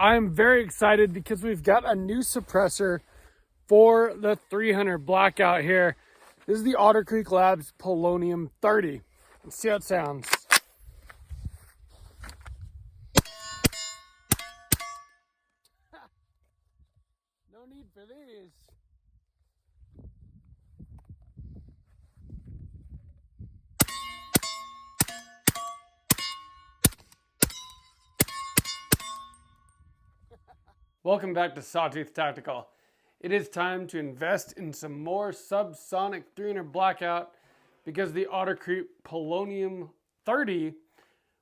I am very excited because we've got a new suppressor for the 300 blackout here. This is the Otter Creek Labs Polonium 30. Let's see how it sounds. No need for these. Welcome back to Sawtooth Tactical. It is time to invest in some more subsonic 300 blackout because the Otter Creek Polonium 30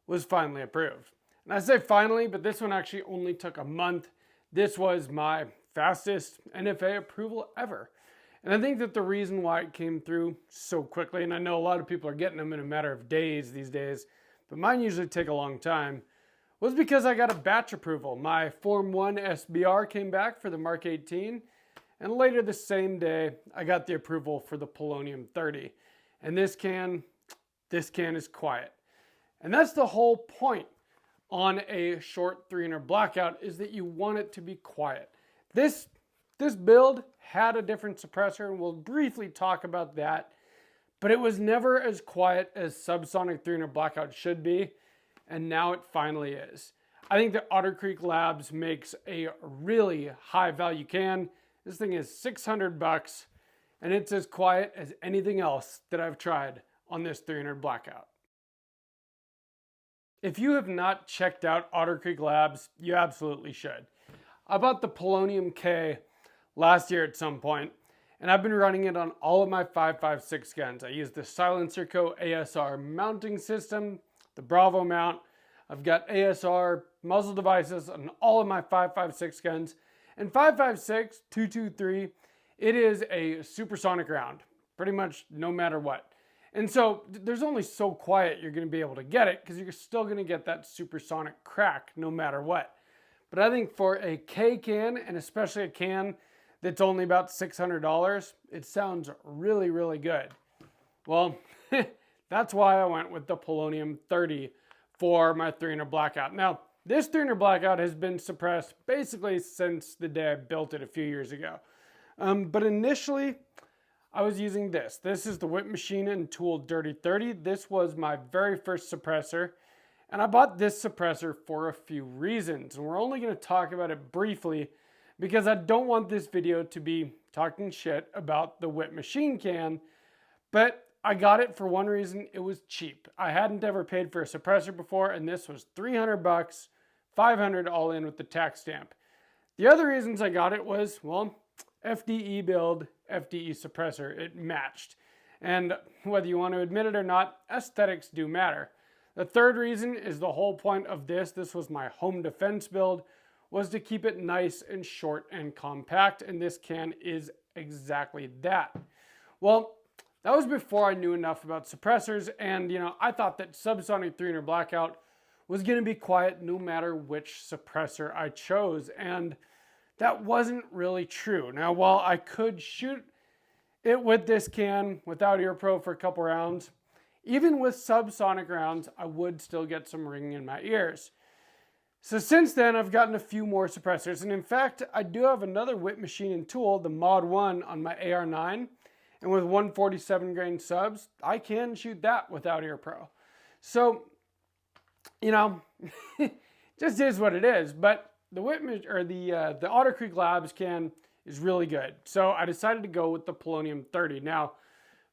was finally approved. And I say finally, but this one actually only took a month. This was my fastest NFA approval ever. And I think that the reason why it came through so quickly, and I know a lot of people are getting them in a matter of days these days, but mine usually take a long time, was because I got a batch approval. My Form 1 SBR came back for the Mark 18, and later the same day, I got the approval for the Polonium 30. And this can is quiet. And that's the whole point on a short 300 blackout, is that you want it to be quiet. This build had a different suppressor, and we'll briefly talk about that, but it was never as quiet as subsonic 300 blackout should be, and now it finally is. I think that Otter Creek Labs makes a really high value can. This thing is 600 bucks, and it's as quiet as anything else that I've tried on this 300 blackout. If you have not checked out Otter Creek Labs, you absolutely should. I bought the Polonium K last year at some point, and I've been running it on all of my 5.56 guns. I use the Silencer Co. ASR mounting system, the Bravo mount. I've got ASR muzzle devices on all of my 5.56 guns. And 5.56, 223, it is a supersonic round, pretty much no matter what. And so there's only so quiet you're going to be able to get it, because you're still going to get that supersonic crack no matter what. But I think for a K can, and especially a can that's only about $600, it sounds really, really good. Well, that's why I went with the Polonium 30 for my 300 blackout. Now, this 300 blackout has been suppressed basically since the day I built it a few years ago. But initially, I was using this. This is the Whip Machine and Tool Dirty 30. This was my very first suppressor. And I bought this suppressor for a few reasons. And we're only going to talk about it briefly because I don't want this video to be talking shit about the Whip Machine can. But I got it for one reason: it was cheap. I hadn't ever paid for a suppressor before, and this was 300 bucks, 500 all in with the tax stamp. The other reasons I got it was, well, FDE build, FDE suppressor. It matched. And whether you want to admit it or not, aesthetics do matter. The third reason is the whole point of this was my home defense build, was to keep it nice and short and compact, and this can is exactly that. Well, that was before I knew enough about suppressors, and I thought that subsonic 300 blackout was going to be quiet no matter which suppressor I chose, and that wasn't really true. Now, while I could shoot it with this can without ear pro for a couple rounds, even with subsonic rounds, I would still get some ringing in my ears. So since then, I've gotten a few more suppressors, and in fact, I do have another Whip Machine and Tool, the Mod 1 on my AR9, and with 147 grain subs, I can shoot that without ear pro. So, just is what it is. But the the Otter Creek Labs can is really good. So I decided to go with the Polonium 30. Now,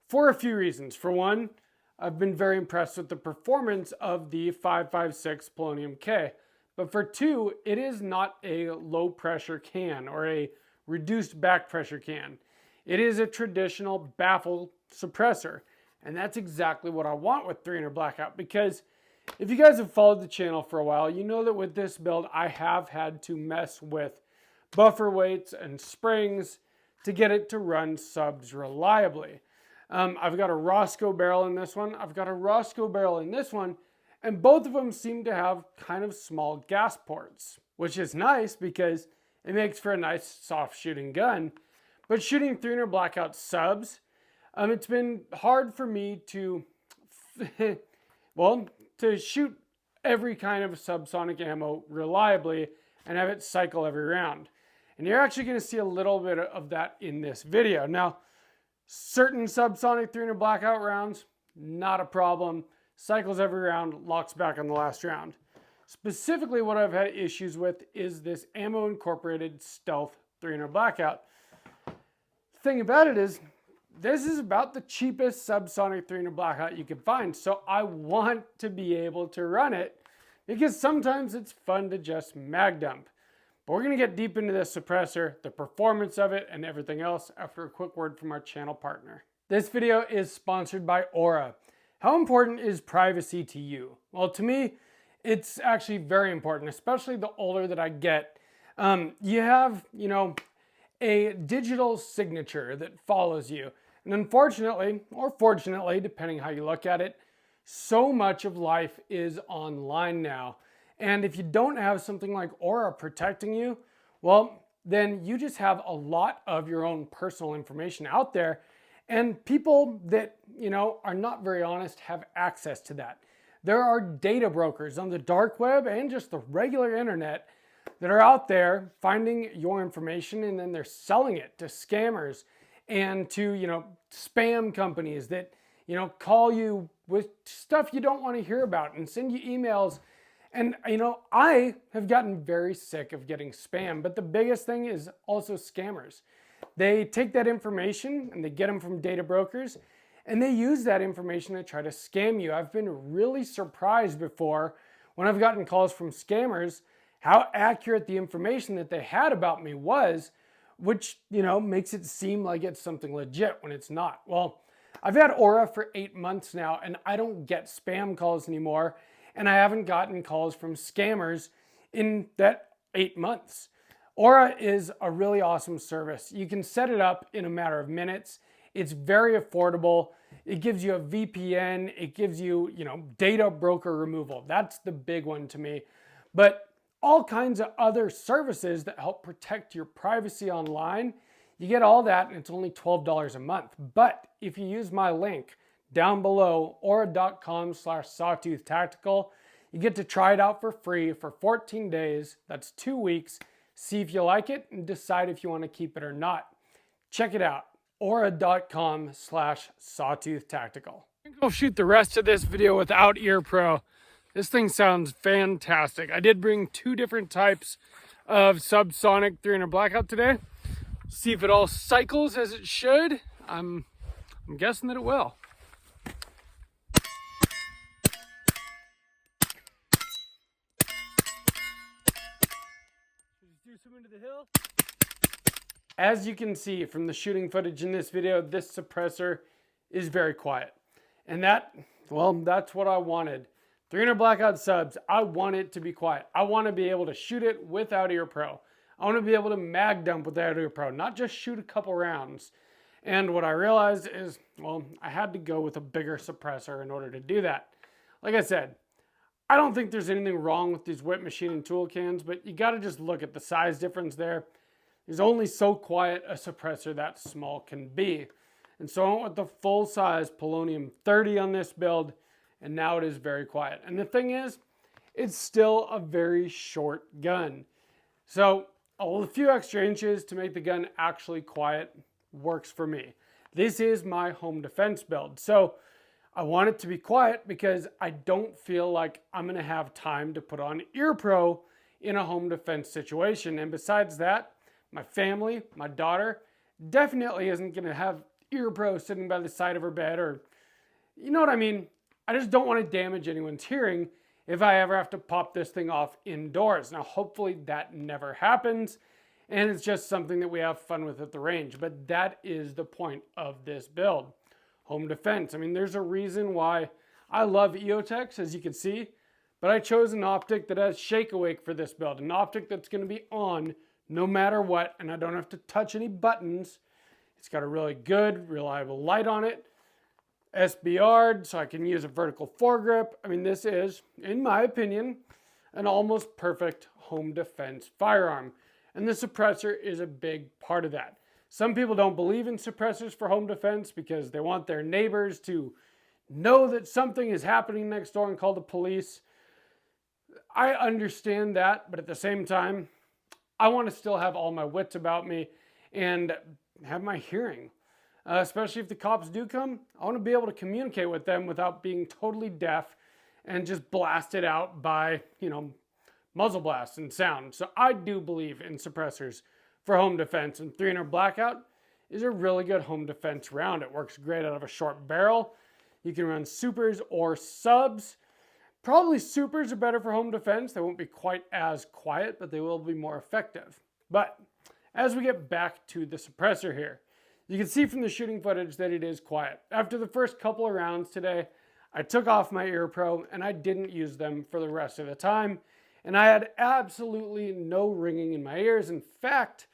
for a few reasons. For one, I've been very impressed with the performance of the 5.56 Polonium K. But for two, it is not a low pressure can or a reduced back pressure can. It is a traditional baffle suppressor, and that's exactly what I want with 300 blackout, because if you guys have followed the channel for a while, you know that with this build I have had to mess with buffer weights and springs to get it to run subs reliably. I've got a Roscoe barrel in this one, I've got a Roscoe barrel in this one, and both of them seem to have kind of small gas ports, which is nice because it makes for a nice soft shooting gun. But shooting 300 blackout subs, it's been hard for me to, to shoot every kind of subsonic ammo reliably and have it cycle every round. And you're actually going to see a little bit of that in this video. Now, certain subsonic 300 blackout rounds, not a problem. Cycles every round, locks back on the last round. Specifically, what I've had issues with is this ammo incorporated stealth 300 blackout. The thing about it is, this is about the cheapest subsonic 300 blackout you can find. So I want to be able to run it because sometimes it's fun to just mag dump. But we're going to get deep into this suppressor, the performance of it, and everything else after a quick word from our channel partner. This video is sponsored by Aura. How important is privacy to you? Well, to me, it's actually very important, especially the older that I get. You have, a digital signature that follows you. And unfortunately, or fortunately, depending how you look at it, so much of life is online now. And if you don't have something like Aura protecting you, well, then you just have a lot of your own personal information out there. And people that, are not very honest have access to that. There are data brokers on the dark web and just the regular internet that are out there finding your information, and then they're selling it to scammers and to, spam companies that, call you with stuff you don't want to hear about and send you emails. And, I have gotten very sick of getting spam, but the biggest thing is also scammers. They take that information and they get them from data brokers, and they use that information to try to scam you. I've been really surprised before when I've gotten calls from scammers how accurate the information that they had about me was, which, makes it seem like it's something legit when it's not. Well, I've had Aura for 8 months now, and I don't get spam calls anymore. And I haven't gotten calls from scammers in that 8 months. Aura is a really awesome service. You can set it up in a matter of minutes. It's very affordable. It gives you a VPN. It gives you, data broker removal. That's the big one to me. But all kinds of other services that help protect your privacy online, you get all that, and it's only $12 a month. But if you use my link down below, aura.com/sawtoothtactical, you get to try it out for free for 14 days. That's 2 weeks. See if you like it and decide if you want to keep it or not. Check it out, aura.com/sawtoothtactical. I'll shoot the rest of this video without Ear Pro. This thing sounds fantastic. I did bring 2 different types of subsonic 300 blackout today. See if it all cycles as it should. I'm guessing that it will. Into the hill. As you can see from the shooting footage in this video, this suppressor is very quiet. And that's what I wanted. 300 blackout subs, I want it to be quiet. I want to be able to shoot it without Ear Pro. I want to be able to mag dump without Ear Pro, not just shoot a couple rounds. And what I realized is, I had to go with a bigger suppressor in order to do that. Like I said, I don't think there's anything wrong with these whip machine and tool cans, but you got to just look at the size difference there. There's only so quiet a suppressor that small can be. And so I went with the full size Polonium 30 on this build, and now it is very quiet. And the thing is, it's still a very short gun. So a few extra inches to make the gun actually quiet works for me. This is my home defense build. So I want it to be quiet because I don't feel like I'm going to have time to put on Ear Pro in a home defense situation. And besides that, my family, my daughter, definitely isn't going to have Ear Pro sitting by the side of her bed, or, you know what I mean? I just don't want to damage anyone's hearing if I ever have to pop this thing off indoors. Now, hopefully that never happens, and it's just something that we have fun with at the range. But that is the point of this build. Home defense. I mean, there's a reason why I love EOTechs, as you can see, but I chose an optic that has shake awake for this build, an optic that's going to be on no matter what, and I don't have to touch any buttons. It's got a really good, reliable light on it, SBR'd, so I can use a vertical foregrip. I mean, this is, in my opinion, an almost perfect home defense firearm, and the suppressor is a big part of that. Some people don't believe in suppressors for home defense because they want their neighbors to know that something is happening next door and call the police. I understand that, but at the same time, I want to still have all my wits about me and have my hearing. Especially if the cops do come, I want to be able to communicate with them without being totally deaf and just blasted out by, muzzle blasts and sound. So I do believe in suppressors for home defense, and 300 Blackout is a really good home defense round. It works great out of a short barrel. You can run supers or subs. Probably supers are better for home defense. They won't be quite as quiet, but they will be more effective. But as we get back to the suppressor here, you can see from the shooting footage that it is quiet. After the first couple of rounds today, I took off my ear pro and I didn't use them for the rest of the time. And I had absolutely no ringing in my ears. In fact,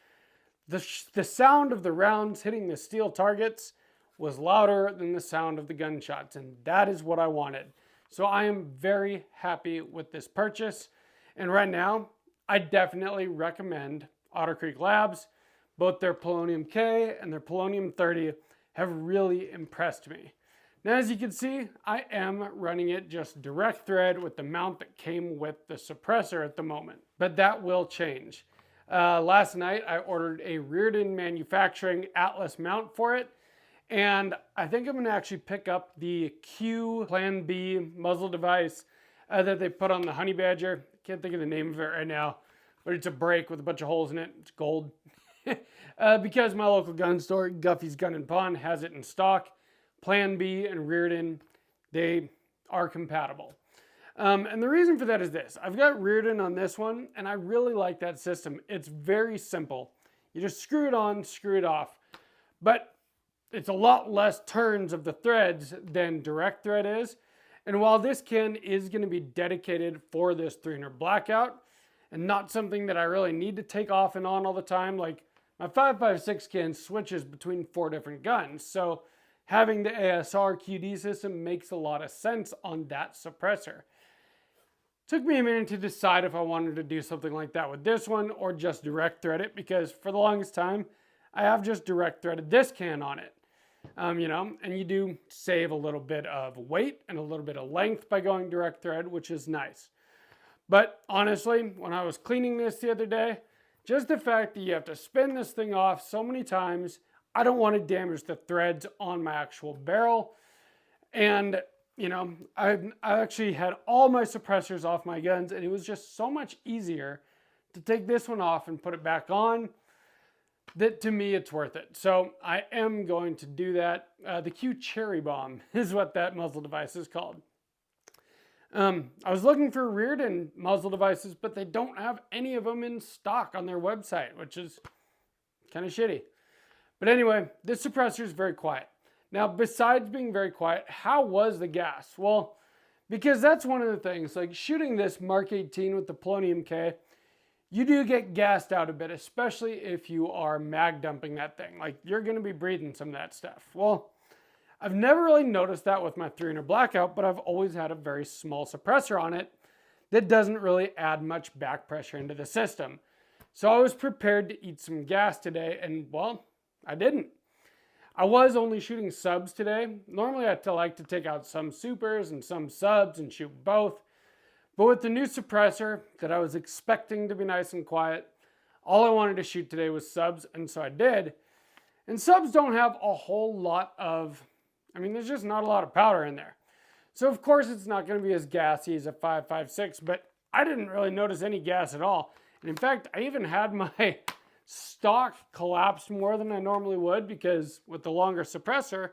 the sound of the rounds hitting the steel targets was louder than the sound of the gunshots. And that is what I wanted. So I am very happy with this purchase. And right now, I definitely recommend Otter Creek Labs. Both their Polonium K and their Polonium 30 have really impressed me. Now, as you can see, I am running it just direct thread with the mount that came with the suppressor at the moment, but that will change. Last night, I ordered a Reardon Manufacturing Atlas mount for it, and I think I'm gonna actually pick up the Q Plan B muzzle device that they put on the Honey Badger. Can't think of the name of it right now, but it's a break with a bunch of holes in it. It's gold. Because my local gun store, Guffey's Gun and Pawn, has it in stock. Plan B and Reardon, they are compatible. And the reason for that is this. I've got Reardon on this one, and I really like that system. It's very simple. You just screw it on, screw it off. But it's a lot less turns of the threads than direct thread is. And while this can is going to be dedicated for this 300 Blackout, and not something that I really need to take off and on all the time, like my 5.56 can switches between 4 different guns, so having the ASR QD system makes a lot of sense on that suppressor. Took me a minute to decide if I wanted to do something like that with this one or just direct thread it, because for the longest time, I have just direct threaded this can on it. And you do save a little bit of weight and a little bit of length by going direct thread, which is nice. But honestly, when I was cleaning this the other day, just the fact that you have to spin this thing off so many times, I don't want to damage the threads on my actual barrel. And, I actually had all my suppressors off my guns, and it was just so much easier to take this one off and put it back on that to me it's worth it. So I am going to do that. The Q Cherry Bomb is what that muzzle device is called. I was looking for Reardon muzzle devices, but they don't have any of them in stock on their website, which is kind of shitty. But anyway, this suppressor is very quiet. Now, besides being very quiet, how was the gas? Well, because that's one of the things, like shooting this Mark 18 with the Polonium K, you do get gassed out a bit, especially if you are mag dumping that thing. Like, you're going to be breathing some of that stuff. Well, I've never really noticed that with my 300 Blackout, but I've always had a very small suppressor on it that doesn't really add much back pressure into the system. So I was prepared to eat some gas today, and well, I didn't. I was only shooting subs today. Normally I like to take out some supers and some subs and shoot both. But with the new suppressor that I was expecting to be nice and quiet, all I wanted to shoot today was subs, and so I did. And subs don't have a whole lot of, there's just not a lot of powder in there. So of course it's not going to be as gassy as a 5.56, but I didn't really notice any gas at all. And in fact, I even had my stock collapse more than I normally would, because with the longer suppressor,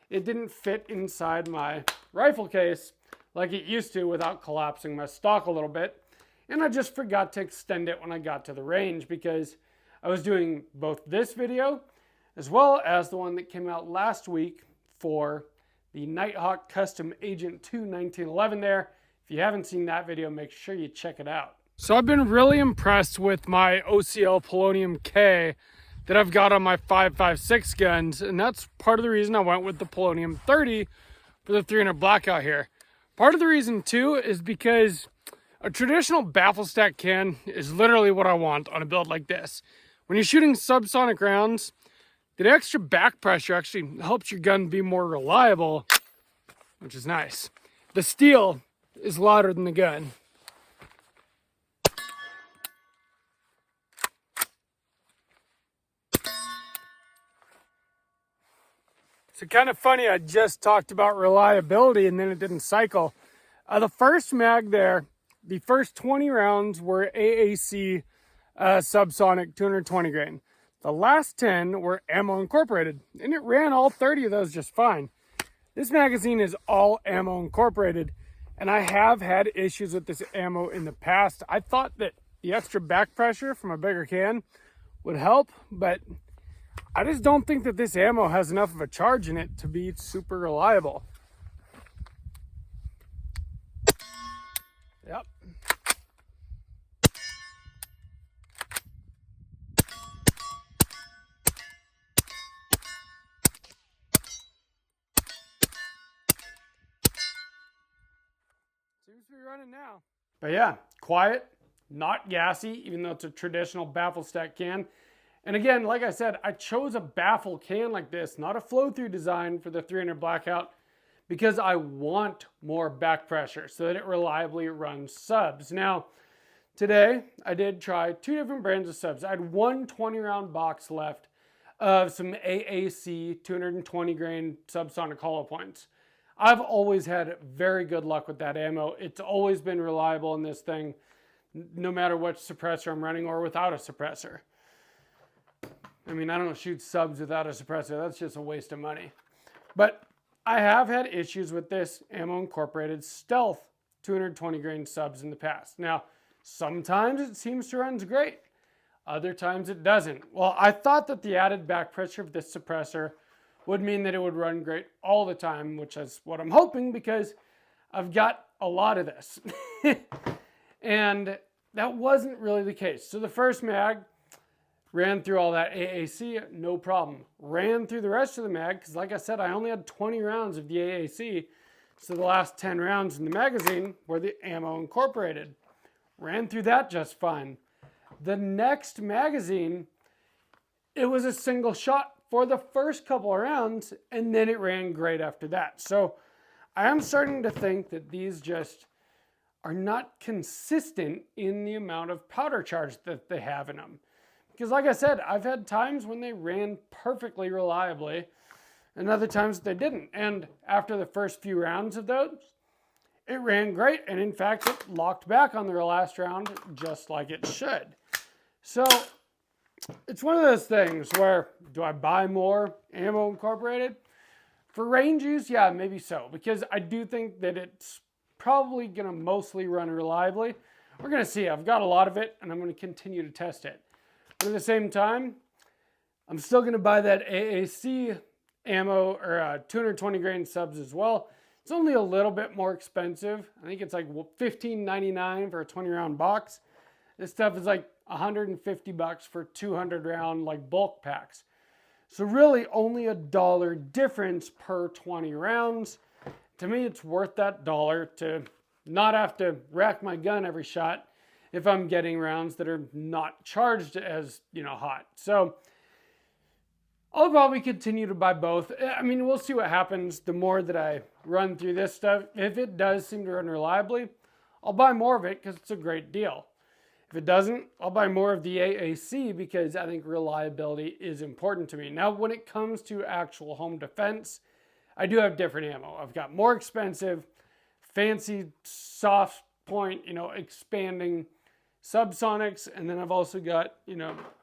it didn't fit inside my rifle case like it used to without collapsing my stock a little bit. And I just forgot to extend it when I got to the range, because I was doing both this video as well as the one that came out last week for the Nighthawk Custom Agent 2 1911 there. If you haven't seen that video, make sure you check it out. So I've been really impressed with my OCL Polonium K that I've got on my 5.56 guns, and that's part of the reason I went with the Polonium 30 for the 300 Blackout here. Part of the reason too is because a traditional baffle stack can is literally what I want on a build like this. When you're shooting subsonic rounds, the extra back pressure actually helps your gun be more reliable, which is nice. The steel is louder than the gun. So kind of funny, I just talked about reliability and then it didn't cycle. The first mag there, the first 20 rounds were AAC subsonic 220 grain. The last 10 were ammo incorporated, and it ran all 30 of those just fine. This magazine is all ammo incorporated, and I have had issues with this ammo in the past. I thought that the extra back pressure from a bigger can would help, but I just don't think that this ammo has enough of a charge in it to be super reliable. Yep. Seems to be running now. But yeah, quiet, not gassy, even though it's a traditional baffle stack can. And again, like I said, I chose a baffle can like this, not a flow-through design for the 300 Blackout, because I want more back pressure so that it reliably runs subs. Now, today I did try 2 different brands of subs. I had one 20-round box left of some AAC 220 grain subsonic hollow points. I've always had very good luck with that ammo. It's always been reliable in this thing, no matter what suppressor I'm running or without a suppressor. I mean, I don't shoot subs without a suppressor. That's just a waste of money. But I have had issues with this ammo incorporated stealth 220 grain subs in the past. Now, sometimes it seems to run great. Other times it doesn't. Well, I thought that the added back pressure of this suppressor would mean that it would run great all the time, which is what I'm hoping because I've got a lot of this. And that wasn't really the case. So the first mag ran through all that AAC, no problem. Ran through the rest of the mag, because like I said, I only had 20 rounds of the AAC, so the last 10 rounds in the magazine were the ammo incorporated. Ran through that just fine. The next magazine, it was a single shot for the first couple of rounds, and then it ran great after that. So I am starting to think that these just are not consistent in the amount of powder charge that they have in them. Because like I said, I've had times when they ran perfectly reliably and other times they didn't. And after the first few rounds of those, it ran great. And in fact, it locked back on the last round just like it should. So it's one of those things where, do I buy more ammo incorporated? For range use, yeah, maybe so. Because I do think that it's probably going to mostly run reliably. We're going to see. I've got a lot of it and I'm going to continue to test it. But at the same time, I'm still going to buy that AAC ammo or 220 grain subs as well. It's only a little bit more expensive. I think it's like $15.99 for a 20 round box. This stuff is like $150 for 200 round like bulk packs. So really only $1 difference per 20 rounds. To me, it's worth that dollar to not have to rack my gun every shot if I'm getting rounds that are not charged as, hot. So I'll probably continue to buy both. I mean, we'll see what happens the more that I run through this stuff. If it does seem to run reliably, I'll buy more of it because it's a great deal. If it doesn't, I'll buy more of the AAC because I think reliability is important to me. Now, when it comes to actual home defense, I do have different ammo. I've got more expensive, fancy, soft point, expanding subsonics, and then I've also got,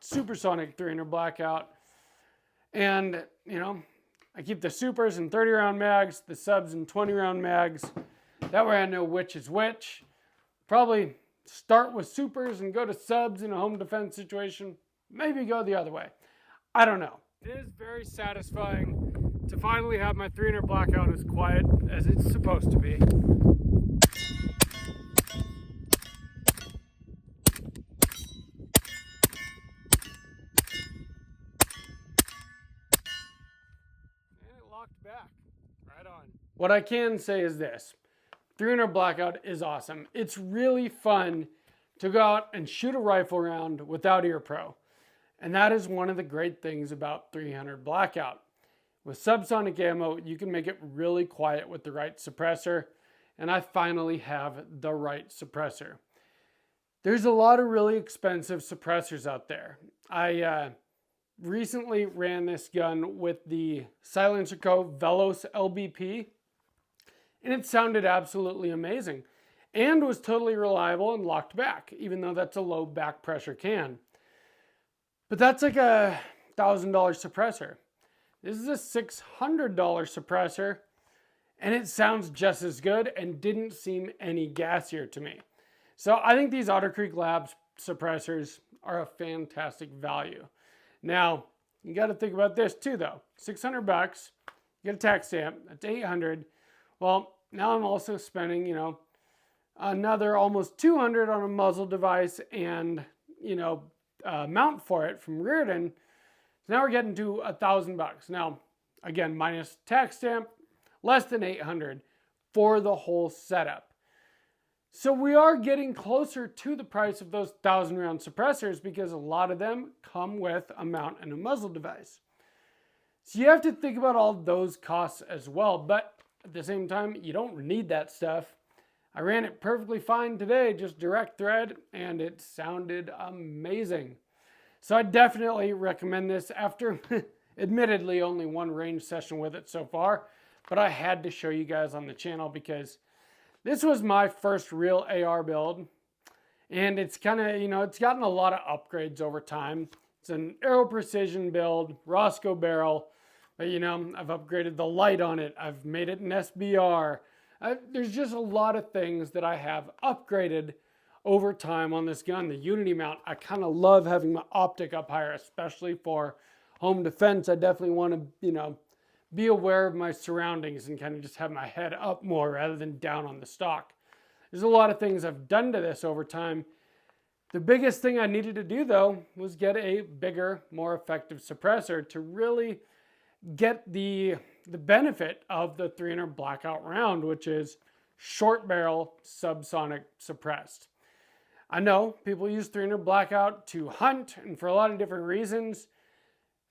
supersonic 300 Blackout. And, I keep the supers in 30 round mags, the subs in 20 round mags. That way I know which is which. Probably start with supers and go to subs in a home defense situation. Maybe go the other way. I don't know. It is very satisfying to finally have my 300 Blackout as quiet as it's supposed to be. Back. Right on. What I can say is this. 300 Blackout is awesome. It's really fun to go out and shoot a rifle round without ear pro. And that is one of the great things about 300 Blackout. With subsonic ammo, you can make it really quiet with the right suppressor. And I finally have the right suppressor. There's a lot of really expensive suppressors out there. I recently ran this gun with the Silencer Co. Velos LBP, and it sounded absolutely amazing and was totally reliable and locked back, even though that's a low back pressure can. But that's like a $1,000 suppressor. This is a $600 suppressor, and it sounds just as good and didn't seem any gassier to me. So I think these Otter Creek Labs suppressors are a fantastic value. Now, you got to think about this too, though. $600, you get a tax stamp, that's $800. Well, now I'm also spending, another almost $200 on a muzzle device and, mount for it from Reardon. So now we're getting to $1,000. Now, again, minus tax stamp, less than $800 for the whole setup. So we are getting closer to the price of those 1,000-round suppressors because a lot of them come with a mount and a muzzle device. So you have to think about all those costs as well, but at the same time, you don't need that stuff. I ran it perfectly fine today, just direct thread, and it sounded amazing. So I definitely recommend this after admittedly only one range session with it so far, but I had to show you guys on the channel because this was my first real AR build, and it's kind of, it's gotten a lot of upgrades over time. It's an Aero Precision build, Roscoe barrel, but I've upgraded the light on it. I've made it an SBR. There's just a lot of things that I have upgraded over time on this gun. The Unity mount, I kind of love having my optic up higher, especially for home defense. I definitely want to, be aware of my surroundings and kind of just have my head up more rather than down on the stock. There's a lot of things I've done to this over time. The biggest thing I needed to do, though, was get a bigger, more effective suppressor to really get the benefit of the 300 blackout round, which is short barrel subsonic suppressed. I know people use 300 blackout to hunt and for a lot of different reasons.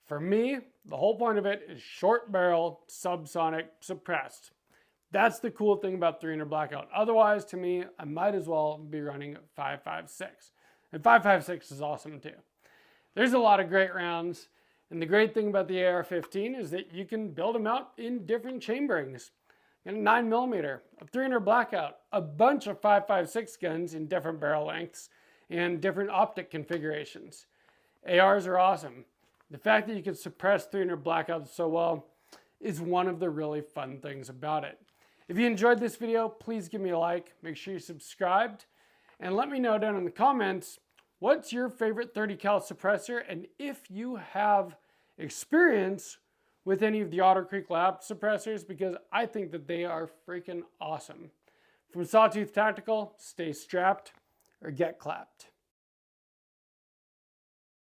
For me, the whole point of it is short barrel subsonic suppressed. That's the cool thing about 300 blackout. Otherwise, to me, I might as well be running 5.56. And 5.56 is awesome too. There's a lot of great rounds. And the great thing about the AR-15 is that you can build them out in different chamberings. And a 9mm, a 300 blackout, a bunch of 5.56 guns in different barrel lengths and different optic configurations. ARs are awesome. The fact that you can suppress 300 blackouts so well is one of the really fun things about it. If you enjoyed this video, please give me a like, make sure you're subscribed, and let me know down in the comments what's your favorite 30 cal suppressor, and if you have experience with any of the Otter Creek Lab suppressors, because I think that they are freaking awesome. From Sawtooth Tactical, stay strapped or get clapped.